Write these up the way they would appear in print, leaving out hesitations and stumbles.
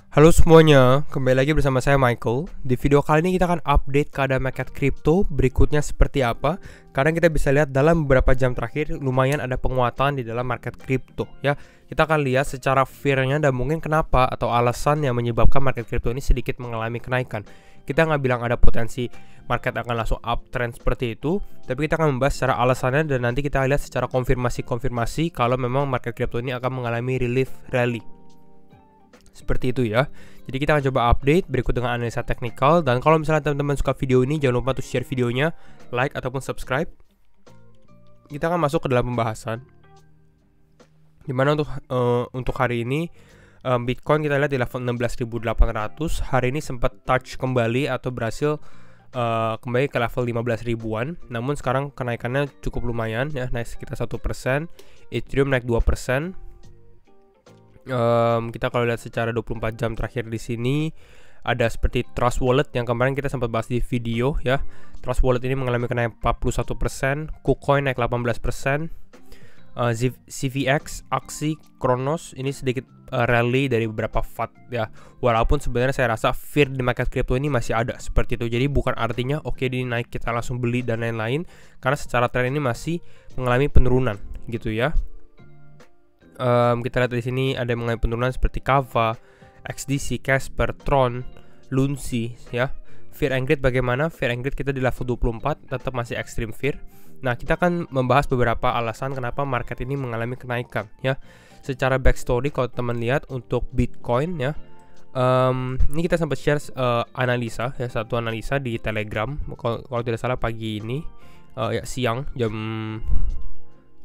Halo semuanya, kembali lagi bersama saya Michael. Di video kali ini kita akan update keadaan market kripto berikutnya seperti apa. Karena kita bisa lihat dalam beberapa jam terakhir lumayan ada penguatan di dalam market kripto ya. Kita akan lihat secara fear-nya dan mungkin kenapa atau alasan yang menyebabkan market kripto ini sedikit mengalami kenaikan. Kita nggak bilang ada potensi market akan langsung uptrend seperti itu, tapi kita akan membahas secara alasannya dan nanti kita lihat secara konfirmasi kalau memang market kripto ini akan mengalami relief rally. Seperti itu ya. Jadi kita akan coba update berikut dengan analisa teknikal. Dan kalau misalnya teman-teman suka video ini, jangan lupa untuk share videonya, like ataupun subscribe. Kita akan masuk ke dalam pembahasan. Dimana untuk hari ini Bitcoin kita lihat di level 16.800. Hari ini sempat touch kembali atau berhasil kembali ke level 15 ribuan. Namun sekarang kenaikannya cukup lumayan ya, naik sekitar 1%. Ethereum naik 2%. Kita kalau lihat secara 24 jam terakhir di sini ada seperti Trust Wallet yang kemarin kita sempat bahas di video ya. Trust Wallet ini mengalami kenaikan 41%, KuCoin naik 18%, CVX, Axie, Kronos ini sedikit rally dari beberapa FAT ya. Walaupun sebenarnya saya rasa fear di market crypto ini masih ada seperti itu. Jadi bukan artinya oke ini naik kita langsung beli dan lain-lain, karena secara tren ini masih mengalami penurunan gitu ya. Kita lihat di sini ada yang mengalami penurunan seperti Kava, XDC, Casper, Tron, Lunsi ya. Fear and Greed bagaimana? Fear and Greed kita di level 24 tetap masih extreme fear. Nah, kita akan membahas beberapa alasan kenapa market ini mengalami kenaikan ya. Secara backstory kalau teman lihat untuk Bitcoin ya. Ini kita sempat share analisa ya, satu analisa di Telegram kalau tidak salah pagi ini ya, siang jam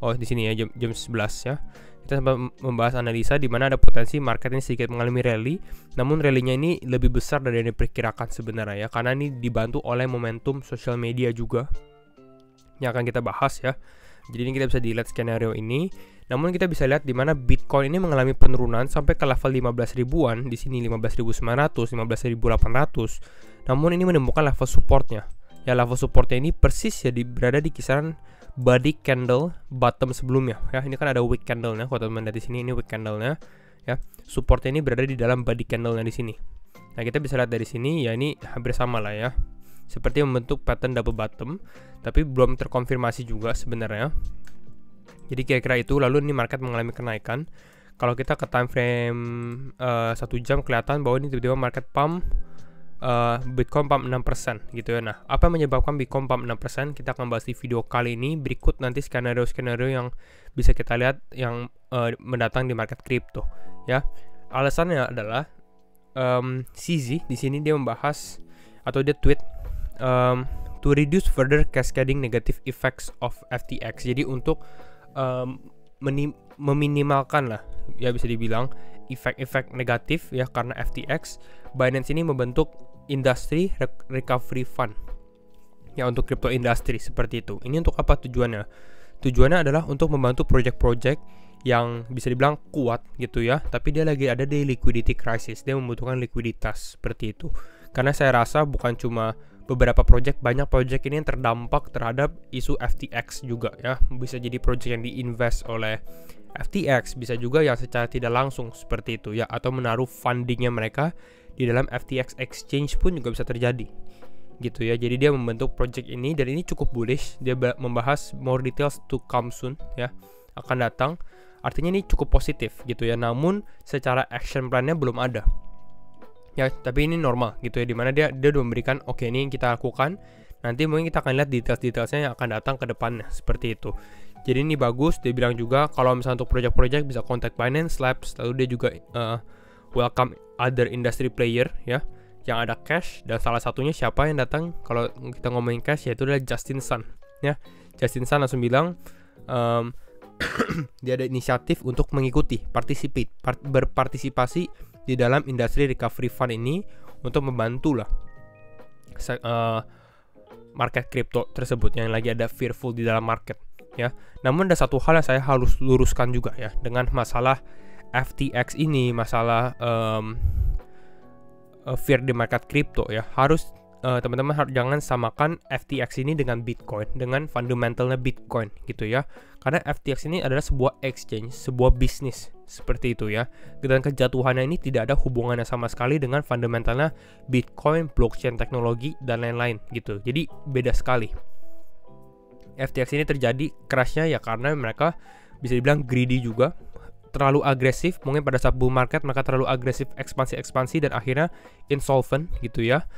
di sini ya jam 11 ya. Kita sempat membahas analisa di mana ada potensi market ini sedikit mengalami rally, namun rally-nya ini lebih besar dari yang diperkirakan sebenarnya ya, karena ini dibantu oleh momentum sosial media juga yang akan kita bahas ya. Jadi ini kita bisa dilihat skenario ini. Namun kita bisa lihat di mana Bitcoin ini mengalami penurunan sampai ke level 15 ribuan, di sini 15.900, 15.800. Namun ini menemukan level supportnya. Ya, level supportnya ini persis ya berada di kisaran body candle bottom sebelumnya ya. Ini kan ada wick candle-nya, kalau teman-teman lihat di sini ini wick candle-nya ya. Supportnya ini berada di dalam body candle-nya di sini. Nah, kita bisa lihat dari sini ya, ini hampir sama lah ya. Seperti membentuk pattern double bottom, tapi belum terkonfirmasi juga sebenarnya. Jadi kira-kira itu. Lalu ini market mengalami kenaikan. Kalau kita ke time frame 1 jam kelihatan bahwa ini tiba-tiba market pump Bitcoin pump 6% gitu ya. Nah, apa yang menyebabkan Bitcoin pump 6%? Kita akan bahas di video kali ini. Berikut nanti skenario-skenario yang bisa kita lihat yang mendatang di market crypto ya. Alasannya adalah CZ di sini dia membahas atau dia tweet to reduce further cascading negative effects of FTX. Jadi untuk meminimalkan lah ya, bisa dibilang efek-efek negatif ya karena FTX. Binance ini membentuk Industry Recovery Fund ya untuk crypto industry seperti itu. Ini untuk apa tujuannya? Tujuannya adalah untuk membantu project-project yang bisa dibilang kuat gitu ya, tapi dia lagi ada di liquidity crisis, dia membutuhkan likuiditas seperti itu. Karena saya rasa bukan cuma beberapa project, banyak project ini yang terdampak terhadap isu FTX juga ya. Bisa jadi project yang diinvest oleh FTX, bisa juga yang secara tidak langsung seperti itu ya, atau menaruh fundingnya mereka di dalam FTX exchange pun juga bisa terjadi gitu ya. Jadi dia membentuk project ini dan ini cukup bullish. Dia membahas more details to come soon ya, akan datang. Artinya ini cukup positif gitu ya. Namun secara action plan-nya belum ada ya, tapi ini normal gitu ya, dimana dia udah memberikan oke, ini yang kita lakukan. Nanti mungkin kita akan lihat details-detailsnya yang akan datang ke depannya seperti itu. Jadi ini bagus. Dia bilang juga kalau misalnya untuk project-project bisa contact Binance Labs. Lalu dia juga welcome other industry player ya yang ada cash, dan salah satunya siapa yang datang kalau kita ngomongin cash, yaitu adalah Justin Sun ya. Justin Sun langsung bilang dia ada inisiatif untuk mengikuti berpartisipasi di dalam industry recovery fund ini untuk membantu lah market crypto tersebut yang lagi ada fearful di dalam market ya. Namun ada satu hal yang saya harus luruskan juga ya dengan masalah FTX ini, masalah fear di market crypto ya. Harus teman-teman jangan samakan FTX ini dengan Bitcoin, dengan fundamentalnya Bitcoin gitu ya. Karena FTX ini adalah sebuah exchange, sebuah bisnis seperti itu ya. Dan kejatuhannya ini tidak ada hubungannya sama sekali dengan fundamentalnya Bitcoin, blockchain teknologi dan lain-lain gitu. Jadi beda sekali. FTX ini terjadi crashnya ya karena mereka bisa dibilang greedy juga, terlalu agresif. Mungkin pada saat bull market mereka terlalu agresif ekspansi dan akhirnya insolvent gitu ya.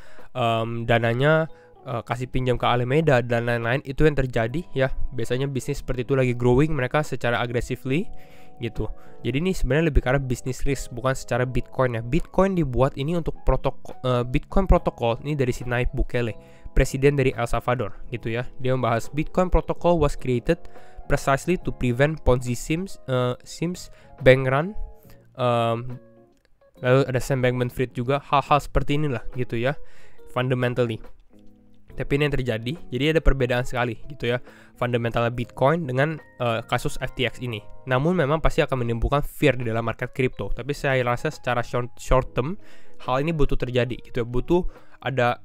Dananya kasih pinjam ke Alameda dan lain-lain, itu yang terjadi ya. Biasanya bisnis seperti itu lagi growing, mereka secara aggressively gitu. Jadi ini sebenarnya lebih ke arah business risk, bukan secara Bitcoin ya. Bitcoin dibuat ini untuk Bitcoin protocol ini dari si Nayib Bukele, presiden dari El Salvador gitu ya. Dia membahas Bitcoin protocol was created precisely to prevent Ponzi schemes, bank run, lalu ada Sam Bankman-Fried juga, hal-hal seperti inilah gitu ya, fundamentally. Tapi ini yang terjadi, jadi ada perbedaan sekali gitu ya, fundamentalnya Bitcoin dengan kasus FTX ini. Namun memang pasti akan menimbulkan fear di dalam market crypto. Tapi saya rasa secara short term, hal ini butuh terjadi gitu ya, butuh ada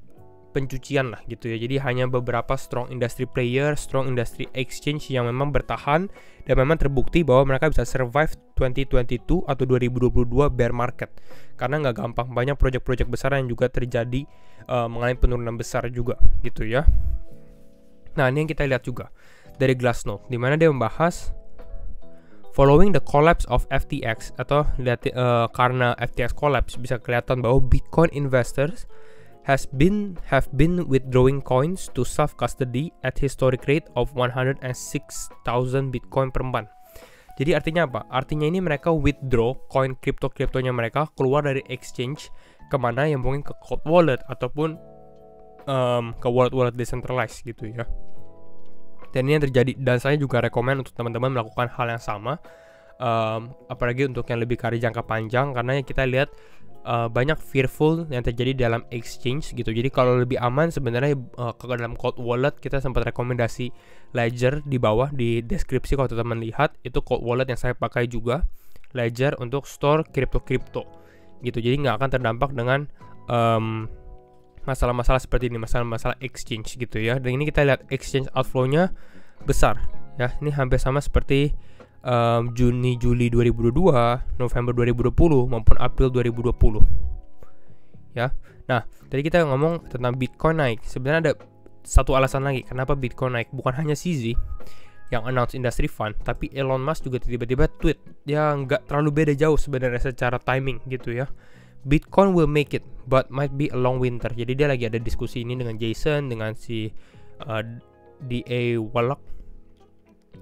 pencucian lah gitu ya. Jadi hanya beberapa strong industry player, strong industry exchange yang memang bertahan dan memang terbukti bahwa mereka bisa survive 2022 atau 2022 bear market. Karena nggak gampang, banyak project-project besar yang juga terjadi mengalami penurunan besar juga gitu ya. Nah ini yang kita lihat juga dari Glassnode, di mana dia membahas following the collapse of FTX atau karena FTX collapse bisa kelihatan bahwa Bitcoin investors have been withdrawing coins to self-custody at historic rate of 106,000 Bitcoin per month. Jadi artinya apa? Artinya ini mereka withdraw koin kriptonya mereka keluar dari exchange kemana, yang mungkin ke cold wallet ataupun ke wallet decentralized gitu ya. Dan ini yang terjadi, dan saya juga rekomend untuk teman-teman melakukan hal yang sama, apalagi untuk yang lebih ke arah jangka panjang, karena kita lihat banyak fearful yang terjadi dalam exchange gitu. Jadi kalau lebih aman sebenarnya ke dalam cold wallet, kita sempat rekomendasi Ledger di bawah di deskripsi kalau teman-teman lihat, itu cold wallet yang saya pakai juga, Ledger untuk store kripto gitu. Jadi nggak akan terdampak dengan masalah-masalah seperti ini, masalah-masalah exchange gitu ya. Dan ini kita lihat exchange outflow-nya besar ya. Ini hampir sama seperti Juni, Juli 2022, November 2020 maupun April 2020 ya. Nah tadi kita ngomong tentang Bitcoin naik, sebenarnya ada satu alasan lagi kenapa Bitcoin naik. Bukan hanya CZ yang announce industry fund, tapi Elon Musk juga tiba-tiba tweet. Dia nggak terlalu beda jauh sebenarnya secara timing gitu ya. Bitcoin will make it, but might be a long winter. Jadi dia lagi ada diskusi ini dengan Jason, dengan si D.A. Wallach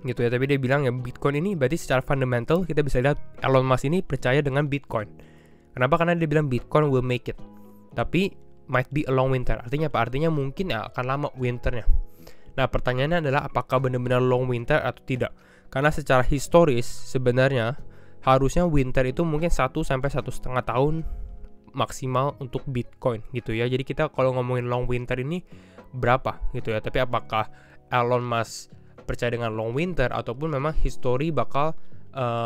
gitu ya. Tapi dia bilang ya Bitcoin ini berarti secara fundamental kita bisa lihat Elon Musk ini percaya dengan Bitcoin. Kenapa? Karena dia bilang Bitcoin will make it, tapi might be a long winter. Artinya apa? Artinya mungkin ya akan lama winternya. Nah pertanyaannya adalah apakah benar-benar long winter atau tidak? Karena secara historis sebenarnya harusnya winter itu mungkin 1 sampai 1,5 tahun maksimal untuk Bitcoin gitu ya. Jadi kita kalau ngomongin long winter ini berapa gitu ya. Tapi apakah Elon Musk percaya dengan long winter ataupun memang history bakal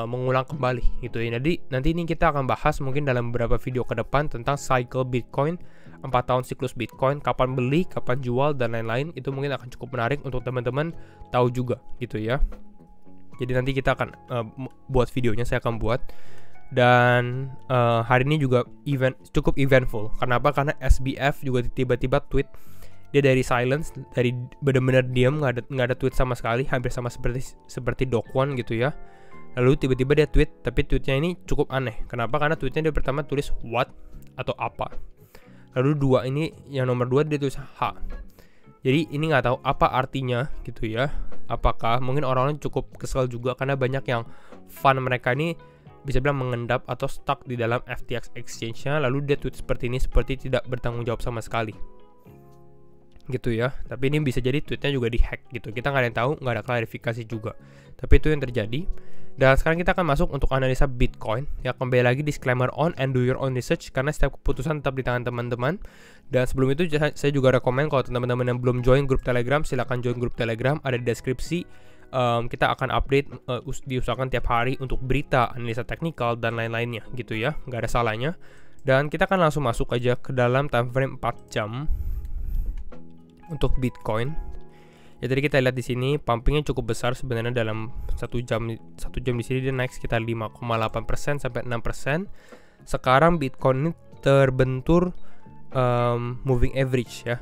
mengulang kembali gitu ya. Jadi nanti ini kita akan bahas mungkin dalam beberapa video ke depan tentang cycle Bitcoin, 4 tahun siklus Bitcoin, kapan beli, kapan jual dan lain-lain. Itu mungkin akan cukup menarik untuk teman-teman tahu juga gitu ya. Jadi nanti kita akan buat videonya, saya akan buat. Dan hari ini juga cukup eventful. Kenapa? Karena SBF juga tiba-tiba tweet. Dia dari silence, dari benar-benar diam, nggak ada tweet sama sekali, hampir sama seperti Do Kwon gitu ya. Lalu tiba-tiba dia tweet, tapi tweetnya ini cukup aneh. Kenapa? Karena tweetnya dia pertama tulis what atau apa. Lalu yang nomor 2 dia tulis H. Jadi ini nggak tahu apa artinya gitu ya. Apakah mungkin orang-orang cukup kesel juga karena banyak yang fund mereka ini bisa bilang mengendap atau stuck di dalam FTX exchange-nya. Lalu dia tweet seperti ini, seperti tidak bertanggung jawab sama sekali gitu ya. Tapi ini bisa jadi tweetnya juga dihack gitu. Kita nggak ada yang tahu, nggak ada klarifikasi juga. Tapi itu yang terjadi. Dan sekarang kita akan masuk untuk analisa Bitcoin. Ya kembali lagi disclaimer on and do your own research karena setiap keputusan tetap di tangan teman-teman. Dan sebelum itu saya juga rekomend kalau teman-teman yang belum join grup Telegram, silakan join grup Telegram, ada di deskripsi. Kita akan update diusahakan tiap hari untuk berita, analisa teknikal dan lain-lainnya gitu ya. Nggak ada salahnya. Dan kita akan langsung masuk aja ke dalam time frame 4 jam. untuk Bitcoin. Ya tadi kita lihat di sini pumpingnya cukup besar sebenarnya dalam satu jam di sini dia naik sekitar 5,8% sampai 6%. Sekarang Bitcoin ini terbentur moving average ya,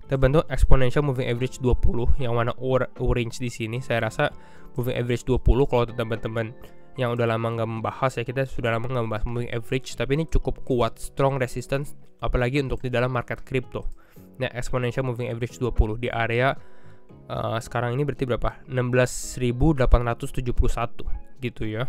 terbentuk exponential moving average 20 yang warna orange di sini. Saya rasa moving average 20 kalau teman-teman yang udah lama nggak membahas ya, kita sudah lama nggak membahas moving average, tapi ini cukup kuat, strong resistance, apalagi untuk di dalam market crypto. Nah, exponential moving average 20 di area sekarang ini berarti berapa? 16.871 gitu ya.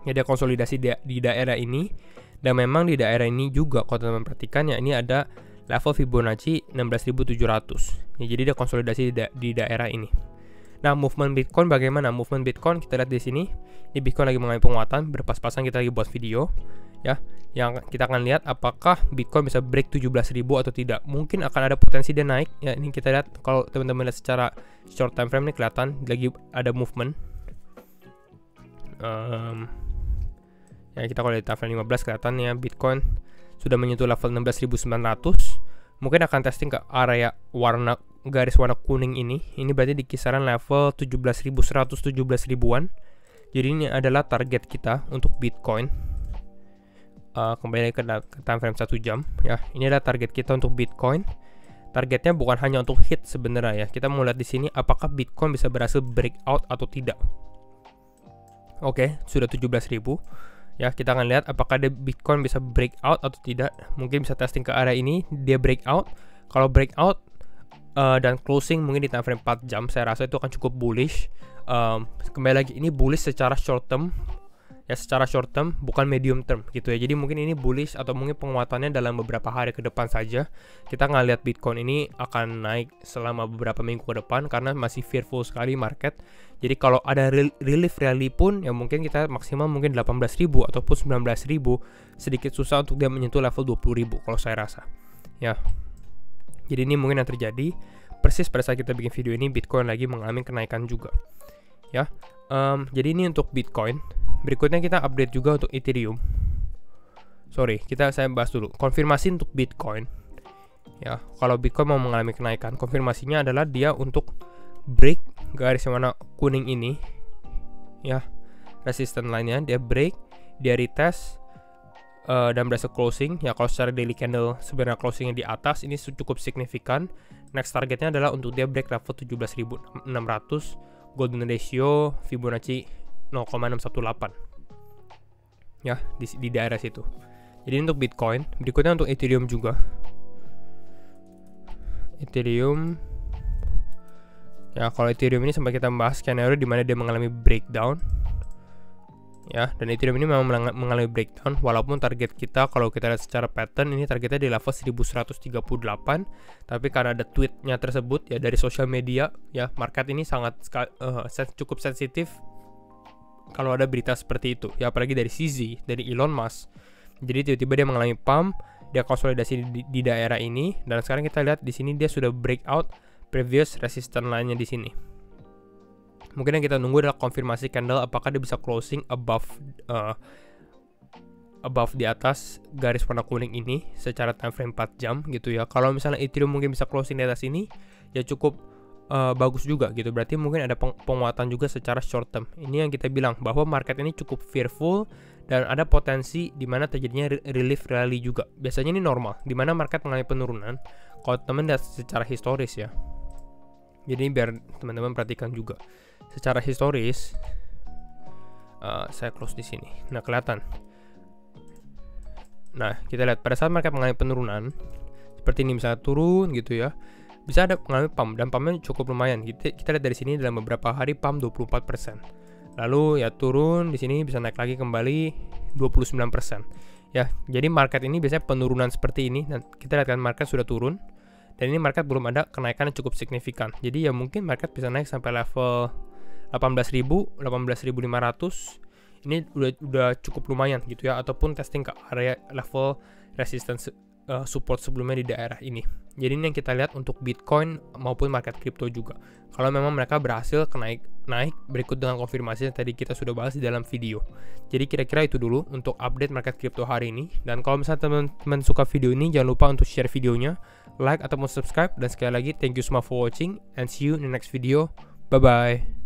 Ya, ada konsolidasi di daerah ini, dan memang di daerah ini juga kalau teman-teman perhatikan ya, ini ada level Fibonacci 16.700. Ya, jadi ada konsolidasi di daerah ini. Nah, movement Bitcoin bagaimana? Movement Bitcoin kita lihat di sini. Ini Bitcoin lagi mengalami penguatan, berpas-pasan kita lagi buat video ya. Yang kita akan lihat apakah Bitcoin bisa break 17.000 atau tidak. Mungkin akan ada potensi dia naik. Ya, ini kita lihat kalau teman-teman lihat secara short time frame ini kelihatan lagi ada movement. Ya, kita kalau lihat time frame 15 kelihatan ya Bitcoin sudah menyentuh level 16.900. Mungkin akan testing ke area garis warna kuning ini. Ini berarti di kisaran level 17.100, 17.000-an. Jadi ini adalah target kita untuk Bitcoin. Kembali ke time frame 1 jam ya. Ini adalah target kita untuk Bitcoin. Targetnya bukan hanya untuk hit sebenarnya ya. Kita mau lihat di sini apakah Bitcoin bisa berhasil breakout atau tidak. Oke, sudah 17.000. Ya, kita akan lihat apakah Bitcoin bisa breakout atau tidak. Mungkin bisa testing ke area ini, dia breakout. Kalau breakout dan closing mungkin di time frame 4 jam, saya rasa itu akan cukup bullish. Kembali lagi, ini bullish secara short term. Ya, secara short term, bukan medium term gitu ya. Jadi mungkin ini bullish atau mungkin penguatannya dalam beberapa hari ke depan saja. Kita nggak lihat Bitcoin ini akan naik selama beberapa minggu ke depan karena masih fearful sekali market. Jadi kalau ada relief rally pun ya mungkin kita maksimal mungkin 18.000 ataupun 19.000. Sedikit susah untuk dia menyentuh level 20.000 kalau saya rasa. Ya. Jadi ini mungkin yang terjadi persis pada saat kita bikin video ini, Bitcoin lagi mengalami kenaikan juga. Ya. Jadi ini untuk Bitcoin. Berikutnya kita update juga untuk Ethereum. Saya bahas dulu konfirmasi untuk Bitcoin. Ya, kalau Bitcoin mau mengalami kenaikan, konfirmasinya adalah dia untuk break garis yang warna kuning ini. Ya, resistance line-nya dia break, dia retest dan berhasil closing. Ya, kalau secara daily candle sebenarnya closingnya di atas, ini cukup signifikan. Next targetnya adalah untuk dia break level 17.600, golden ratio Fibonacci 0,618 ya, di daerah situ. Jadi untuk Bitcoin. Berikutnya untuk Ethereum juga. Ethereum ya, kalau Ethereum ini sempat kita bahas skenario di mana dia mengalami breakdown ya, dan Ethereum ini memang mengalami breakdown walaupun target kita kalau kita lihat secara pattern ini targetnya di level 1138, tapi karena ada tweetnya tersebut ya dari sosial media ya, market ini sangat cukup sensitif kalau ada berita seperti itu ya, apalagi dari CZ, dari Elon Musk. Jadi tiba-tiba dia mengalami pump, dia konsolidasi di daerah ini, dan sekarang kita lihat di sini dia sudah breakout previous resistance line-nya di sini. Mungkin yang kita nunggu adalah konfirmasi candle apakah dia bisa closing above di atas garis warna kuning ini secara time frame 4 jam gitu ya. Kalau misalnya Ethereum mungkin bisa closing di atas ini ya cukup bagus juga gitu. Berarti mungkin ada penguatan juga secara short term. Ini yang kita bilang bahwa market ini cukup fearful dan ada potensi di mana terjadinya relief rally juga. Biasanya ini normal di mana market mengalami penurunan. Kalau teman lihat secara historis ya. Jadi biar teman-teman perhatikan juga secara historis. Saya close di sini. Nah, kelihatan. Nah, kita lihat pada saat market mengalami penurunan seperti ini, misalnya turun gitu ya, bisa ada mengalami pump, dan pumpnya cukup lumayan. Kita lihat dari sini dalam beberapa hari pump 24%. Lalu ya turun di sini bisa naik lagi kembali 29%. Ya, jadi market ini biasanya penurunan seperti ini, dan kita lihat kan market sudah turun dan ini market belum ada kenaikan yang cukup signifikan. Jadi ya mungkin market bisa naik sampai level 18.000, 18.500. Ini udah cukup lumayan gitu ya, ataupun testing ke area level resistance support sebelumnya di daerah ini. Jadi ini yang kita lihat untuk Bitcoin maupun market crypto juga. Kalau memang mereka berhasil naik berikut dengan konfirmasi yang tadi kita sudah bahas di dalam video. Jadi kira-kira itu dulu untuk update market crypto hari ini. Dan kalau misalnya teman-teman suka video ini, jangan lupa untuk share videonya, like ataupun subscribe. Dan sekali lagi thank you semua for watching and see you in the next video. Bye bye.